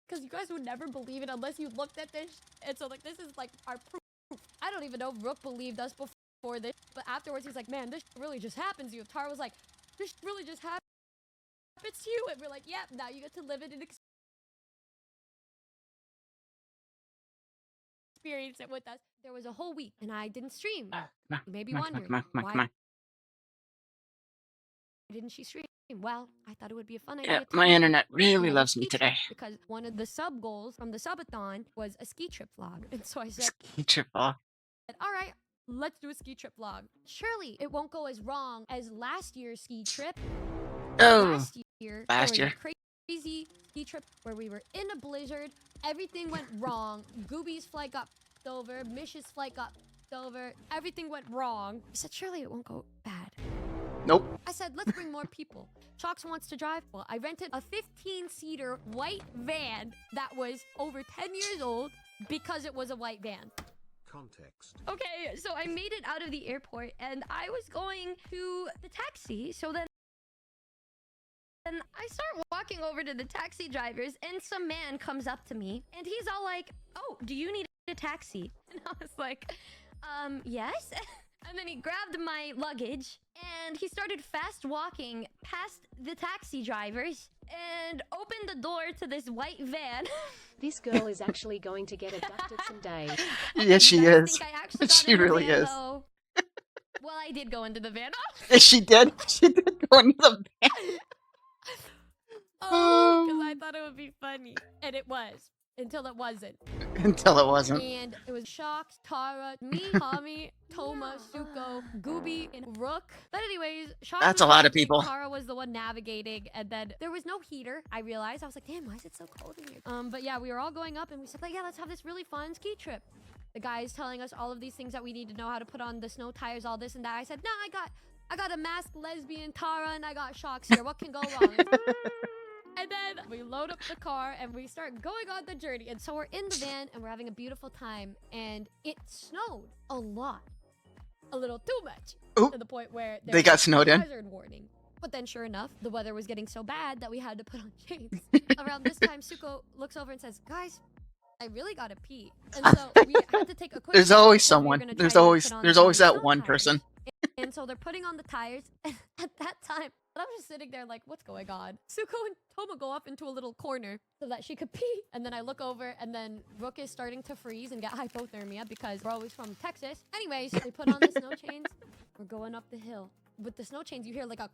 because you guys would never believe it unless you looked at this. And so like this is like our proof. I don't even know if Rook believed us before this, but afterwards he's like, man, this really just happens to you. Tara was like, this really just happens to you. And we're like, yep, now you get to live it and experience it with us. There was a whole week and I didn't stream. You may be wondering, why didn't she stream? Well, I thought it would be a fun idea. Yeah, my internet really loves me today. Because one of the sub goals from the subathon was a ski trip vlog. And so I said, Ski trip vlog. all right, let's do a ski trip vlog. Surely it won't go as wrong as last year's ski trip. Oh, last year. Crazy ski trip where we were in a blizzard. Everything went wrong. Gooby's flight got f***ed over. Mish's flight got f***ed over. Everything went wrong. I said, surely it won't go bad. Nope. I said, let's bring more people. Shocks wants to drive. Well, I rented a 15-seater white van that was over 10 years old because it was a white van. Context. Okay, so I made it out of the airport and I was going to the taxi. So then I start walking over to the taxi drivers and some man comes up to me and he's all like, oh, do you need a taxi? And I was like, yes. And then he grabbed my luggage and he started fast walking past the taxi drivers and opened the door to this white van. This girl is actually going to get abducted someday. Yes, she is. She really is. Though. Well, I did go into the van. Yes, she did. She did go into the van. Oh, because I thought it would be funny. And it was. Until it wasn't. Until it wasn't. And it was Shocks, Tara, me, Tommy, Toma, Suiko, Gooby, and Rook. But anyways, Shocks That's a lot of people. Tara was the one navigating, and then there was no heater. I realized. I was like, damn, why is it so cold in here? But yeah, we were all going up, and we said, like, yeah, let's have this really fun ski trip. The guy is telling us all of these things that we need to know, how to put on the snow tires, all this and that. I said, no, I got a masked lesbian Tara, and I got Shocks here. What can go wrong? And then we load up the car and we start going on the journey. And so we're in the van and we're having a beautiful time. And it snowed a lot. A little too much. Ooh, to the point where they got snowed in. Hazard warning. But then sure enough, the weather was getting so bad that we had to put on chains. Around this time, Suiko looks over and says, guys, I really gotta pee. And so we had to take a quick There's break always because we were someone. gonna There's try to always put on there's some always that snow one tires. person. And so they're putting on the tires. And at that time, I was just sitting there like, what's going on? Suiko and Toma go off into a little corner so that she could pee. And then I look over and then Rook is starting to freeze and get hypothermia because we're always from Texas. Anyways, they put on the snow chains. We're going up the hill. With the snow chains, you hear like a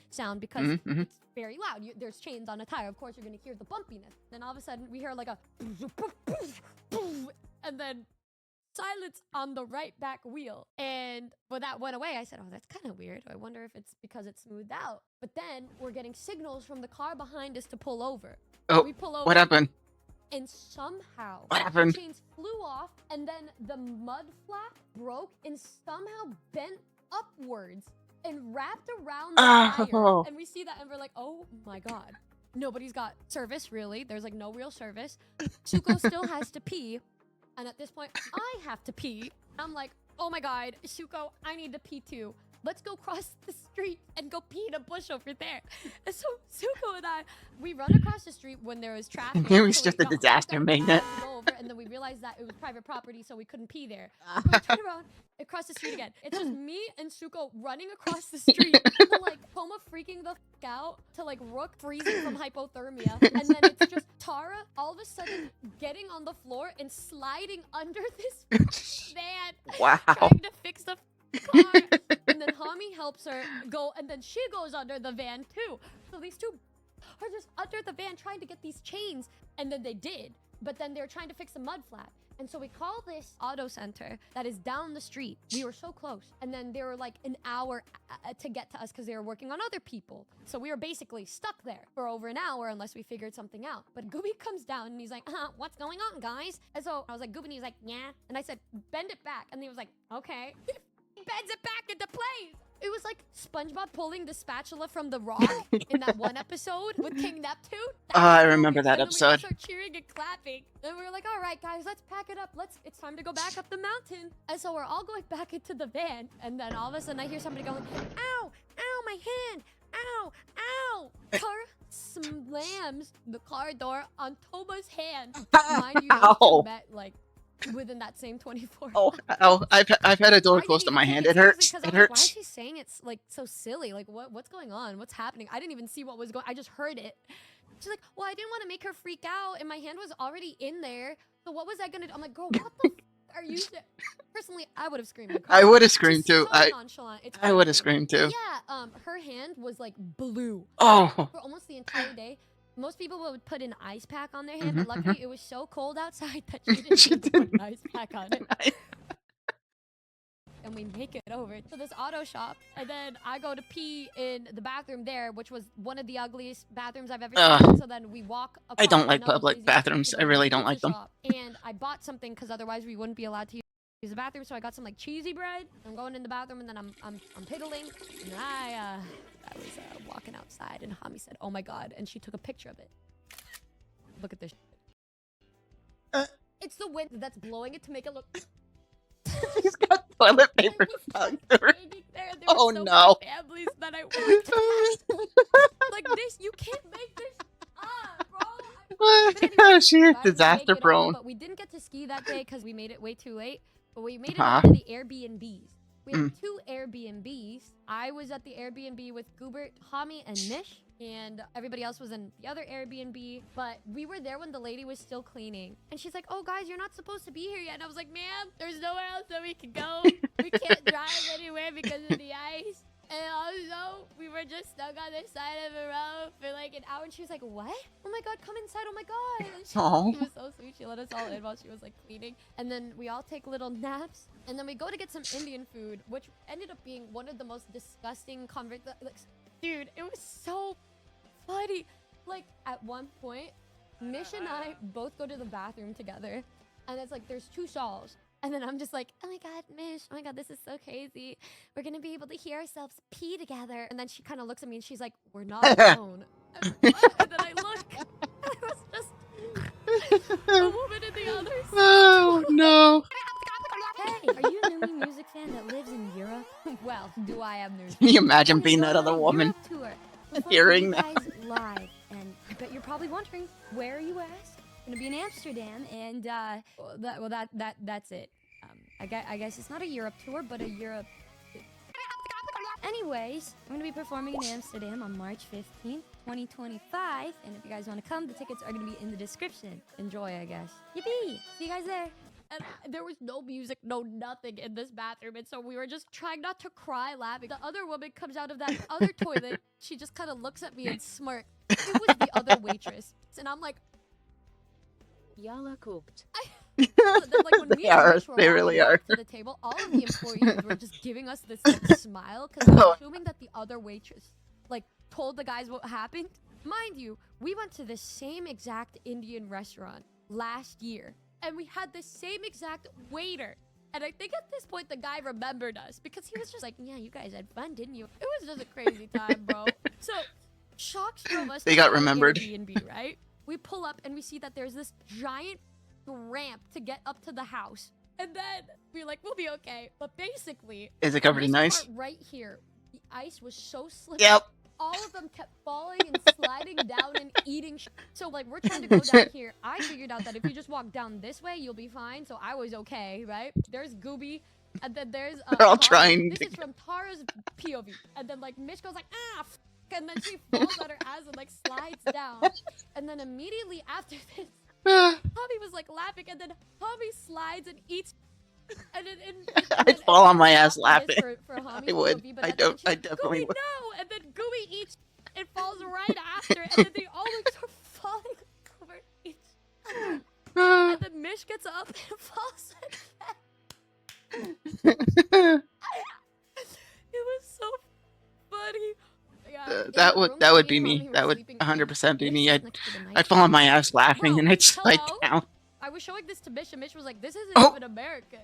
sound because it's very loud. There's chains on a tire. Of course, you're going to hear the bumpiness. Then all of a sudden, we hear like a and then silence on the right back wheel. And when that went away, I said, oh, that's kind of weird. I wonder if it's because it's smoothed out. But then we're getting signals from the car behind us to pull over. Oh, we pull over, what happened? and somehow What happened? the chains flew off, and then the mud flap broke and somehow bent upwards and wrapped around the tire. And we see that and we're like, oh my god. Nobody's got service, really. There's like no real service. Suiko still has to pee. And at this point, I have to pee. I'm like, oh my god, Suiko, I need to pee too. Let's go cross the street and go pee in a bush over there. And so Suiko and I, we run across the street when there was traffic. And it was just a disaster magnet. Go over, and then we realized that it was private property, so we couldn't pee there. So we turn around, across the street again. It's just me and Suiko running across the street to like Toma freaking the f out, to like Rook freezing from hypothermia, and then it's just Tara all of a sudden getting on the floor and sliding under this van. Wow. Trying to fix the car. And then Hami helps her go, and then she goes under the van too. So these two are just under the van trying to get these chains, and then they did. But then they were trying to fix the mud flap. And so we call this auto center that is down the street. We were so close. And then they were like an hour to get to us because they were working on other people. So we were basically stuck there for over an hour unless we figured something out. But Gooby comes down and he's like, what's going on, guys? And so I was like, Gooby, and he's like, yeah. And I said, bend it back. And he was like, okay. He bends it back into place. It was like SpongeBob pulling the spatula from the rock in that one episode with King Neptune. I remember that and episode. We start cheering and clapping. And we were like, all right, guys, let's pack it up. It's time to go back up the mountain. And so we're all going back into the van. And then all of a sudden I hear somebody going, ow, ow, my hand, ow, ow. Tara slams the car door on Toma's hand. Mind you, those two Ow. met like within that same 24 Oh, hours. oh, I've had a door I close didn't to my even hand. take It hurts. seriously 'cause It I'm like, why is hurts. she saying it's like so silly? Like what's going on? What's happening? I didn't even see what was going. I just heard it. She's like, well, I didn't want to make her freak out, and my hand was already in there. So what was I gonna do? I'm like, girl, what the are you? Personally, I would have screamed. And I cried. would have She's screamed too. so nonchalant. It's I would have crazy. screamed too. Yeah, her hand was like blue Oh. for almost the entire day. Most people would put an ice pack on their hand, but luckily it was so cold outside that she didn't She need to put an didn't. ice pack on it. And we make it over to this auto shop, and then I go to pee in the bathroom there, which was one of the ugliest bathrooms I've ever seen. So then we walk across I don't like another public busy bathrooms. to I go to really the don't like pizza them. shop, and I bought something because otherwise we wouldn't be allowed to use the bathroom. So I got some like cheesy bread. I'm going in the bathroom, and then I'm piddling, and I was walking outside, and Hami said, "Oh my god," and she took a picture of it. Look at this. It's the wind that's blowing it to make it look. She's got toilet paper stuck to her. There Oh were so no. many families that I walked past. Like this, you can't make this up, bro. But anyway, She is glad we make disaster it over, prone. but we didn't get to ski that day because we made it way too late. But we made it Huh. to the Airbnbs. We had 2 Airbnbs. I was at the Airbnb with Goobert, Hami, and Mish. And everybody else was in the other Airbnb. But we were there when the lady was still cleaning. And she's like, oh, guys, you're not supposed to be here yet. And I was like, ma'am, there's nowhere else that we can go. We can't drive anywhere because of the ice. And also, we were just stuck on the side of the road for like an hour. And she was like, what? Oh my God, come inside. Oh my God. And she was so sweet. She let us all in while she was like cleaning. And then we all take little naps. And then we go to get some Indian food, which ended up being one of the most disgusting dude, it was so funny. Like at one point, Mish and I both go to the bathroom together. And it's like, there's 2 stalls. And then I'm just like, oh my God, Mish, oh my God, this is so crazy. We're going to be able to hear ourselves pee together. And then she kind of looks at me and she's like, we're not alone. And then I look, and it was just a woman in the other side. Oh no. Hey, are you a Numi music fan that lives in Europe? Well, do I have news? Can you imagine I'm being gonna that go other on a woman? Europe tour. Performing Hearing you that. guys live. And I bet you're probably wondering, where are you at? Gonna be in Amsterdam, and that's it. I guess it's not a Europe tour, but a Europe. Anyways, I'm gonna be performing in Amsterdam on March 15th, 2025, and if you guys want to come, the tickets are gonna be in the description. Enjoy, I guess. Yippee! See you guys there. And there was no music, no nothing in this bathroom, and so we were just trying not to cry laughing. The other woman comes out of that other toilet. She just kind of looks at me and smirks. It was the other waitress, and I'm like, Y'all are cooked. then, like, when They are. Mish were They walking really back are. to the table, all of the employees were just giving us this like, smile because I'm assuming that the other waitress like told the guys what happened. Mind you, we went to the same exact Indian restaurant last year, and we had the same exact waiter. And I think at this point the guy remembered us because he was just like, "Yeah, you guys had fun, didn't you?" It was just a crazy time, bro. So, Shocks drove us. They to got our remembered. Airbnb, right? We pull up and we see that there's this giant ramp to get up to the house, and then we're like, we'll be okay. But basically, Is it covered in this ice? part right here, the ice was so slippery. Yep. All of them kept falling and sliding down and eating. So like we're trying to go down here. I figured out that if you just walk down this way, you'll be fine. So I was okay, right? There's Gooby, and then there's They're all Tara. trying This to is from Tara's POV, and then like Mish goes like and then she falls on her ass and like slides down, and then immediately after this, Hobby was like laughing, and then Hobby slides and eats. And I'd fall on my ass laughing. For I would. POV, but I at the end don't. she's I like, definitely Gooey, would. no! And then Gooey eats and falls right after, and then they all like start falling over each other. And then Mish gets up and falls again. It was so funny. Yeah, in That the would room that would me be and me. Mommy were That would sleeping, 100% be Mish me. sits next to the night I'd fall on my table. ass laughing Bro, and I'd slide hello? down. I was showing this to Mish, and Mish was like, "This isn't Oh. even American."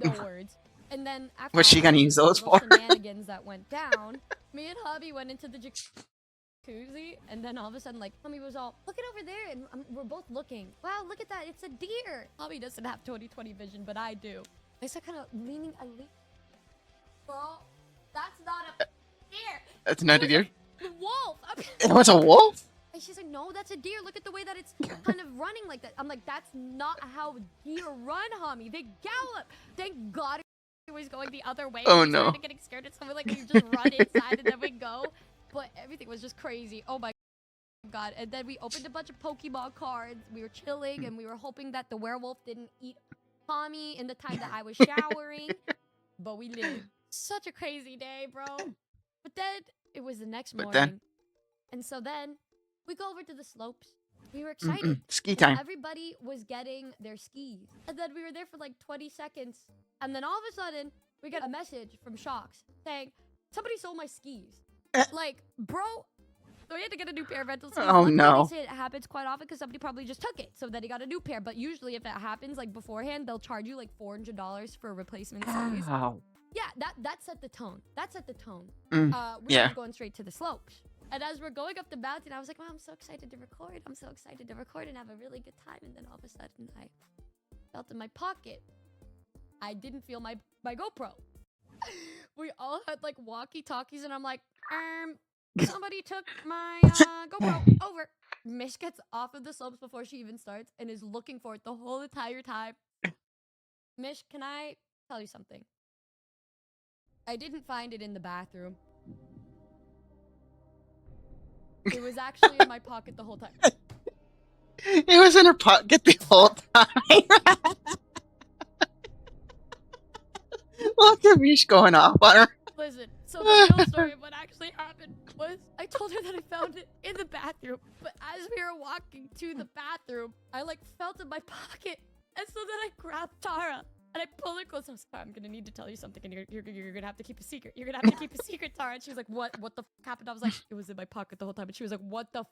No words. And then after What's all she gonna the use those little for? shenanigans that went down, me and Hubby went into the jacuzzi, and then all of a sudden, like, Hubby was all, "Look at over there," and we're both looking. Wow, look at that! It's a deer. Hubby doesn't have 20/20 vision, but I do. I start kind of leaning. Bro, that's not a deer. That's not a deer. The wolf. It was a wolf? And she's like, no, that's a deer. Look at the way that it's kind of running like that. I'm like, that's not how deer run, homie. They gallop. Thank God it was going the other way. Oh, We started no. getting scared. It's something like we just run inside and then we go. But everything was just crazy. Oh my God. And then we opened a bunch of Pokemon cards. We were chilling and we were hoping that the werewolf didn't eat Tommy in the time that I was showering. But we lived. Such a crazy day, bro. But then it was the next morning. But then- And so then we go over to the slopes. We were excited. Ski And time. everybody was getting their skis. And then we were there for like 20 seconds. And then all of a sudden, we get a message from Shocks saying, somebody stole my skis. Like, bro. So we had to get a new pair of rental skis. Oh, Luckily, no. they say it happens quite often because somebody probably just took it. So then he got a new pair. But usually if it happens like beforehand, they'll charge you like $400 for replacement skis. Wow. Yeah, that set the tone. That set the tone. We yeah. were going straight to the slopes. And as we're going up the mountain, I was like, wow, I'm so excited to record. I'm so excited to record and have a really good time. And then all of a sudden, I felt in my pocket. I didn't feel my GoPro. We all had like walkie-talkies, and I'm like, somebody took my GoPro. Over. Mish gets off of the slopes before she even starts and is looking for it the whole entire time. Mish, can I tell you something? I didn't find it in the bathroom. It was actually in my pocket the whole time. It was in her pocket the whole time. Look at Mish going off on her. Listen, so the real story of what actually happened was I told her that I found it in the bathroom, but as we were walking to the bathroom, I like felt in my pocket, and so then I grabbed Tara and I pulled her close. I was like, I'm gonna need to tell you something, and you're gonna have to keep a secret. You're gonna have to keep a secret, Tara. And she was like, what the f happened? I was like, it was in my pocket the whole time, and she was like, what the f?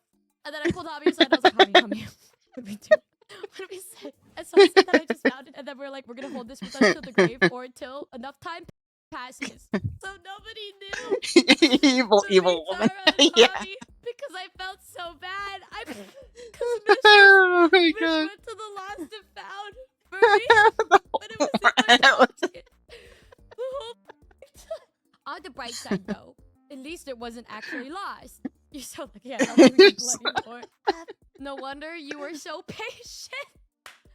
And then I pulled Javi aside, and I was like, Javi, what did we do? What did we say? And so I said that I just found it, and then we're like, we're gonna hold this with us till the grave or until enough time passes. So nobody knew. evil to woman. Tara and Yeah. Javi, because I felt so bad. Because Oh my Mish god. went to the lost and found for me, but it was in my pocket. The whole on the bright side, though, at least it wasn't actually lost. You're so lucky. Yeah, that's what we keep looking for. No wonder you were so patient.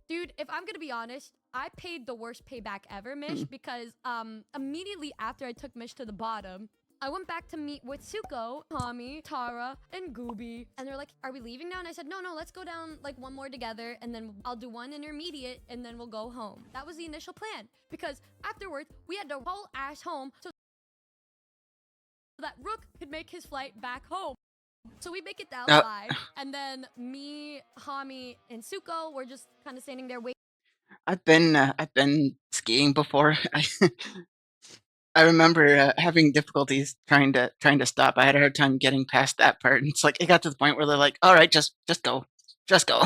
Dude, if I'm gonna be honest, I paid the worst payback ever, Mish, because immediately after I took Mish to the bottom, I went back to meet with Suiko, Tommy, Tara, and Gooby. And they're like, are we leaving now? And I said, no, let's go down like one more together, and then I'll do one intermediate, and then we'll go home. That was the initial plan. Because afterwards, we had to haul ass home so that Rook could make his flight back home. So we make it down alive, and then me, Hami, and Suiko were just kind of standing there waiting. I've been skiing before. I remember having difficulties trying to stop. I had a hard time getting past that part, and it's like it got to the point where they're like, "All right, just go, just go."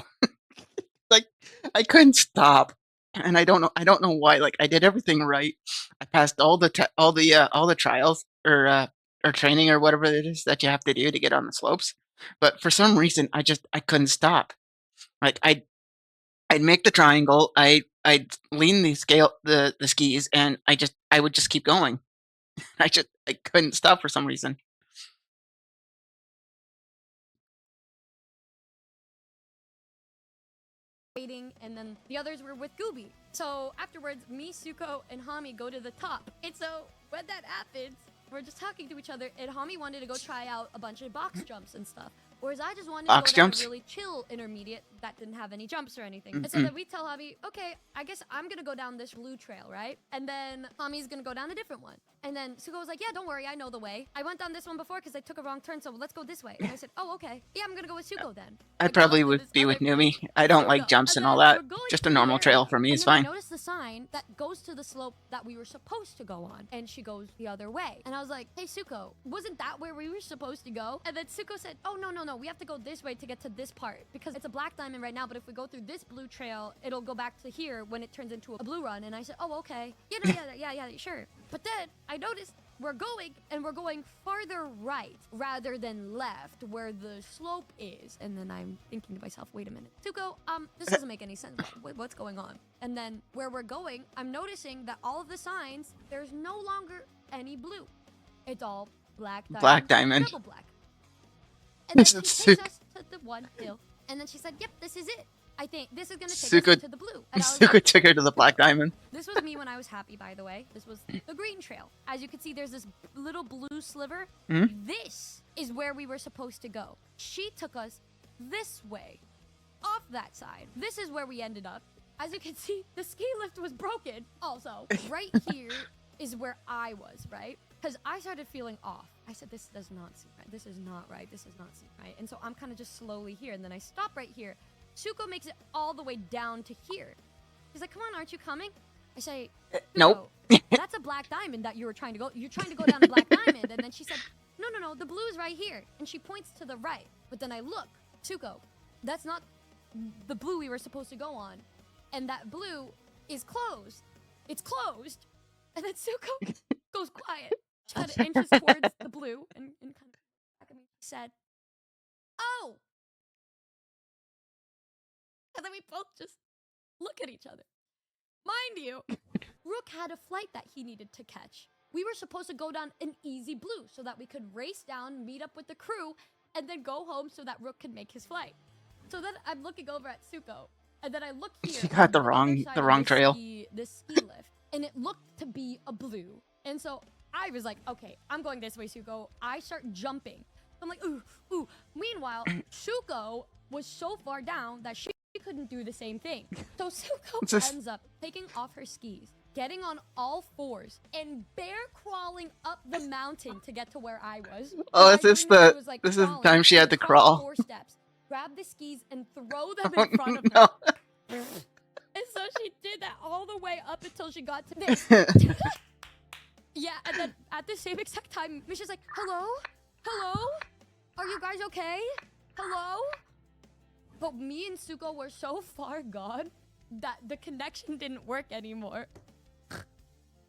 Like I couldn't stop, and I don't know why. Like I did everything right. I passed all the trials or training or whatever it is that you have to do to get on the slopes, but for some reason I couldn't stop. Like I'd make the triangle, I'd lean the skis, and I would just keep going. I couldn't stop for some reason. Waiting, and then the others were with Gooby. So afterwards, me, Suiko, and Hami go to the top. And so when that happens, we're just talking to each other, and Hami wanted to go try out a bunch of box jumps and stuff. Whereas I just wanted Box to go down jumps? a really chill intermediate that didn't have any jumps or anything. And so then we tell Hami, okay, I guess I'm gonna go down this blue trail, right? And then Hami's gonna go down a different one. And then Suko was like, yeah, don't worry, I know the way. I went down this one before because I took a wrong turn, so let's go this way. And I said, oh, okay. Yeah, I'm gonna go with Suko then. I I probably go to would this be with other Numi. place, I don't Suiko. like jumps and all then that. we're going Just a through the normal trail area, for me and is then fine. I noticed the sign that goes to the slope that we were supposed to go on, and she goes the other way. And I was like, hey, Suko, wasn't that where we were supposed to go? And then Suko said, oh, no, we have to go this way to get to this part because it's a black diamond right now, but if we go through this blue trail, it'll go back to here when it turns into a blue run. And I said, oh, okay. Yeah, sure. But then I noticed we're going farther right rather than left where the slope is. And then I'm thinking to myself, wait a minute, Suko, this doesn't make any sense. What's going on? And then where we're going, I'm noticing that all of the signs, there's no longer any blue. It's all black diamond. Black diamond. Double black. And then Is she it takes Suiika? us to the one hill, and then she said, "Yep, this is it. I think this is gonna take Suiika- us to the blue." And I was Suiika like, took her to the Black Diamond. this was me when I was happy, by the way. This was the green trail. As you can see, there's this little blue sliver. This is where we were supposed to go. She took us this way, off that side. This is where we ended up. As you can see, the ski lift was broken. Also, right here is where I was, right? Because I started feeling off. I said, this does not seem right. This is not right. This does not seem right. And so I'm kind of just slowly here. And then I stop right here. Suiika makes it all the way down to here. She's like, come on, aren't you coming? I say, Nope. That's a black diamond that you were trying to go. You're trying to go down a black diamond. And then she said, no, the blue is right here. And she points to the right. But then I look, Suiika, that's not the blue we were supposed to go on. And that blue is closed. It's closed. And then Suiika goes quiet. She kind of inches towards the blue and kind of back at me. Said, oh. And then we both just look at each other. Mind you, Rook had a flight that he needed to catch. We were supposed to go down an easy blue so that we could race down, meet up with the crew, and then go home so that Rook could make his flight. So then I'm looking over at Suiika, and then I look here. She got the on other wrong- side the of wrong trail. The ski lift, and it looked to be a blue. And so I was like, okay, I'm going this way, Suiika. I start jumping. I'm like, ooh. Meanwhile, Suiika was so far down that she couldn't do the same thing. So Suiika ends up taking off her skis, getting on all fours, and bear crawling up the mountain to get to where I was. Oh, I is this knew she the- was, like, this is the crawling. time she had to crawl? 4 steps, grab the skis, and throw them in front of No. her. And so she did that all the way up until she got to this. Yeah, and then at the same exact time, Misha's like, hello? Hello? Are you guys okay? Hello? But me and Suiika were so far gone that the connection didn't work anymore.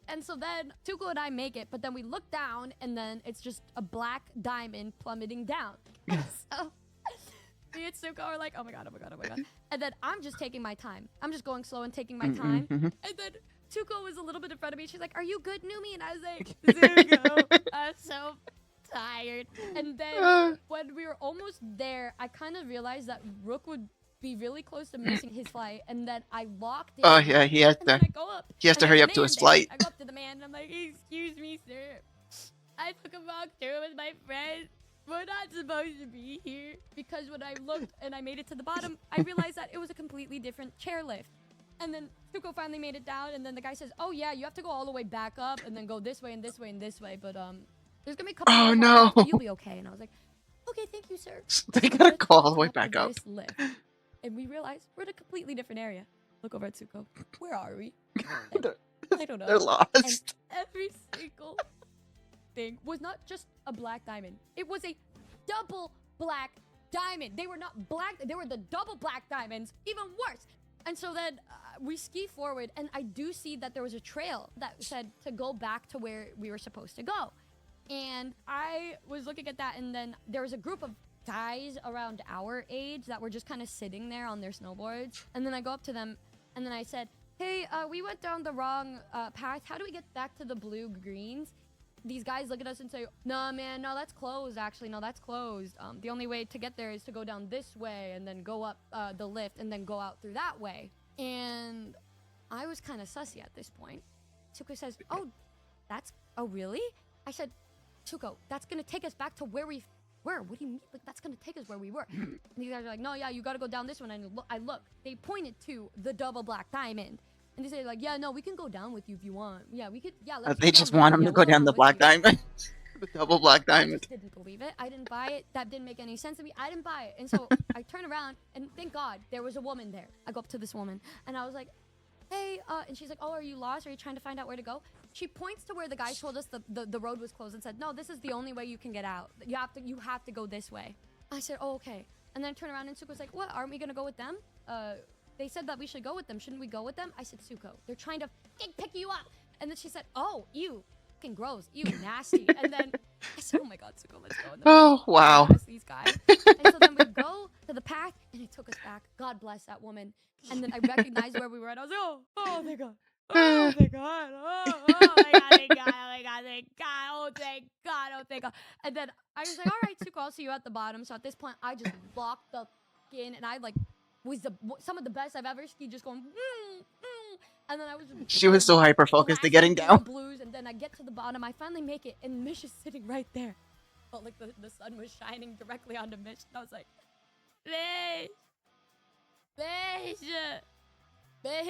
And so then Suiika and I make it, but then we look down and then it's just a black diamond plummeting down. So me and Suiika are like, oh my god. And then I'm just taking my time. I'm just going slow and taking my time. And then Suiika was a little bit in front of me. She's like, are you good, Numi? And I was like, Suiika, I'm so tired. And then when we were almost there, I kind of realized that Rook would be really close to missing his flight. And then I locked in. Oh yeah, he has And then to. I go up. He has and to hurry there's up a to man his there. flight. I go up to the man and I'm like, excuse me, sir. I took a walk through with my friend. We're not supposed to be here. Because when I looked and I made it to the bottom, I realized that it was a completely different chairlift. And then Suiika finally made it down, and then the guy says, oh yeah, you have to go all the way back up and then go this way and this way and this way. But there's gonna be a couple Oh, more no. problems, but you'll be okay. And I was like, okay, thank you, sir. They So gotta let's go all the walk way of back up. this lift. And we realize we're in a completely different area. Look over at Suiika. Where are we? I don't know. They're And lost. every single thing was not just a black diamond. It was a double black diamond. They were not black. They were the double black diamonds. Even worse. And so then we ski forward, and I do see that there was a trail that said to go back to where we were supposed to go. And I was looking at that, and then there was a group of guys around our age that were just kind of sitting there on their snowboards. And then I go up to them, and then I said, hey, we went down the wrong path. How do we get back to the blue greens? These guys look at us and say, no, man, no, that's closed, actually. No, that's closed. The only way to get there is to go down this way and then go up the lift and then go out through that way. And I was kind of sussy at this point. Suiika says, oh, really? I said, Suiika, that's going to take us back to where we were. What do you mean? Like, that's going to take us where we were. And these guys are like, no, yeah, you got to go down this one. And I look. They pointed to the double black diamond. And they say, like, yeah, no, we can go down with you if you want. Yeah, we could, yeah, let's They go just down want with him you. to Yeah, go we'll down the with Black you." Diamond. The double Black I Diamond. just didn't believe it. I didn't buy it. That didn't make any sense to me. I didn't buy it. And so I turn around, and thank God, there was a woman there. I go up to this woman, and I was like, hey, and she's like, oh, are you lost? Are you trying to find out where to go? She points to where the guy told us the road was closed and said, no, this is the only way you can get out. You have to go this way. I said, oh, okay. And then I turned around, and Suiika was like, what, aren't we going to go with them? They said that we should go with them. Shouldn't we go with them? I said, Suiika, they're trying to pick you up. And then she said, oh, ew, fucking gross, ew, nasty. And then I said, oh my God, Suiika, let's go. And then Oh, wow. these guys. And so then we go to the path, and it took us back. God bless that woman. And then I recognized where we were, and I was like, oh, thank God. Oh, thank God. Oh my God, thank God, oh my God, thank God, oh thank God, oh thank God. And then I was like, all right, Suiika, I'll see you at the bottom. So at this point, I just locked the in and I like was some of the best I've ever skied, just going, and then I was She was so hyper focused to getting blasting through down. the blues, and then I get to the bottom. I finally make it, and Mish is sitting right there. Felt like the sun was shining directly onto Mish, and I was like, Mish, Mish. Bitch,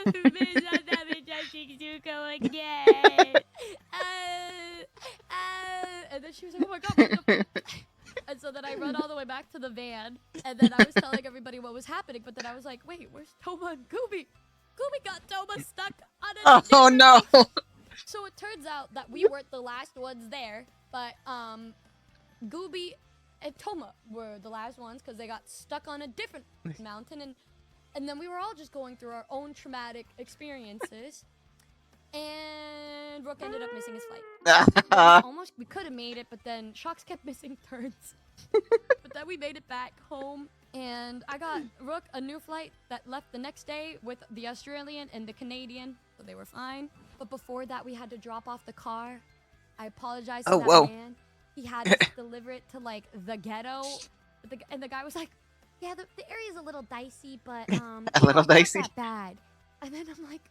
bitch, I'm never touching Zuko again. And then she was like, oh my God, what the And so then I run all the way back to the van, and then I was telling everybody what was happening, but then I was like, wait, where's Toma and Gooby? Gooby got Toma stuck on a Oh different no! So it turns out that we weren't the last ones there, but Gooby and Toma were the last ones because they got stuck on a different mountain, and then we were all just going through our own traumatic experiences. And Rook ended up missing his flight. We could have made it, but then Shocks kept missing turns. But then we made it back home, and I got Rook a new flight that left the next day with the Australian and the Canadian, so they were fine. But before that, we had to drop off the car. I apologized to that man. He had us deliver it to like the ghetto, and the guy was like, "Yeah, the area's a little dicey, but A little dicey. not that bad." And then I'm like,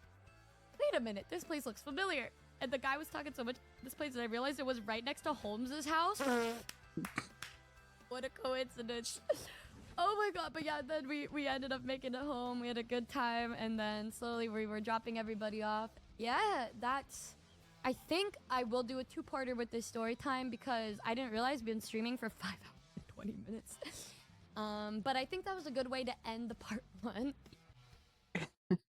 "Wait a minute, this place looks familiar." And the guy was talking so much this place, and I realized it was right next to Holmes's house. What a coincidence. Oh my God, but yeah, then we ended up making it home. We had a good time, and then slowly we were dropping everybody off. Yeah, I think I will do a two-parter with this story time because I didn't realize we've been streaming for 5 hours and 20 minutes. But I think that was a good way to end the part 1.